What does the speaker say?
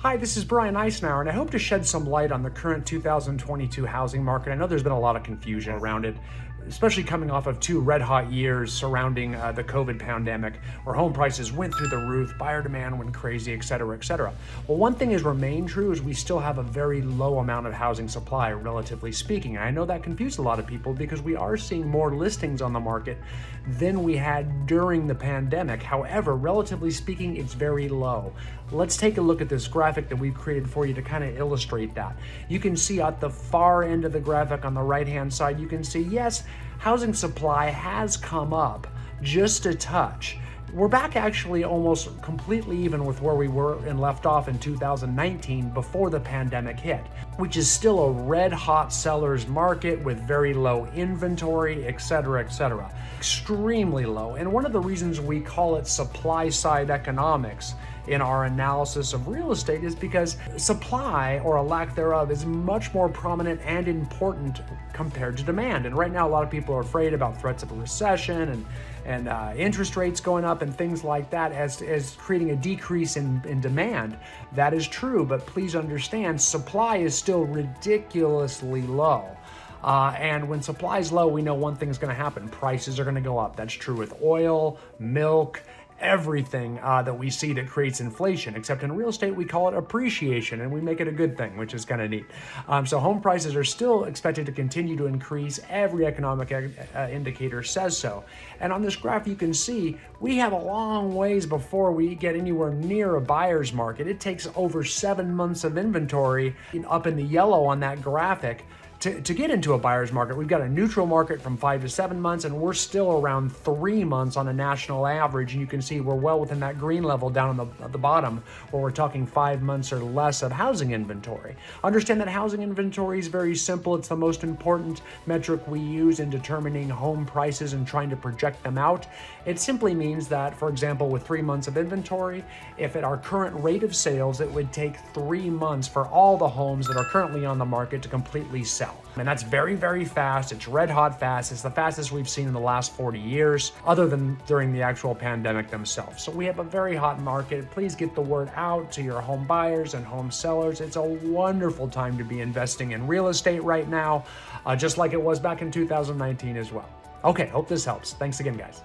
Hi, this is Brian Icenhower, and I hope to shed some light on the current 2022 housing market. I know there's been a lot of confusion around it, especially coming off of two red hot years surrounding the COVID pandemic, where home prices went through the roof, buyer demand went crazy, et cetera, et cetera. Well, one thing has remained true is we still have a very low amount of housing supply, relatively speaking. And I know that confused a lot of people because we are seeing more listings on the market than we had during the pandemic. However, relatively speaking, it's very low. Let's take a look at this graphic that we've created for you to kind of illustrate that. You can see at the far end of the graphic on the right-hand side, you can see, yes, housing supply has come up just a touch. We're back actually almost completely even with where we were and left off in 2019 before the pandemic hit, which is still a red hot seller's market with very low inventory, et cetera, extremely low. And one of the reasons we call it supply side economics in our analysis of real estate is because supply, or a lack thereof, is much more prominent and important compared to demand. And right now, a lot of people are afraid about threats of a recession and interest rates going up and things like that as creating a decrease in demand. That is true, but please understand, supply is still ridiculously low. And when supply is low, we know one thing is going to happen. Prices are going to go up. That's true with oil, milk, everything that we see that creates inflation, except in real estate, we call it appreciation and we make it a good thing, which is kind of neat. So home prices are still expected to continue to increase. Every economic indicator says so. And on this graph, you can see we have a long ways before we get anywhere near a buyer's market. It takes over 7 months of inventory up in the yellow on that graphic to get into a buyer's market. We've got a neutral market from 5 to 7 months, and we're still around 3 months on a national average. And you can see we're well within that green level down on the bottom, where we're talking 5 months or less of housing inventory. Understand that housing inventory is very simple. It's the most important metric we use in determining home prices and trying to project them out. It simply means that, for example, with 3 months of inventory, if at our current rate of sales, it would take 3 months for all the homes that are currently on the market to completely sell. And that's very, very fast. It's red hot fast. It's the fastest we've seen in the last 40 years, other than during the actual pandemic themselves. So we have a very hot market. Please get the word out to your home buyers and home sellers. It's a wonderful time to be investing in real estate right now, just like it was back in 2019 as well. Okay, hope this helps. Thanks again, guys.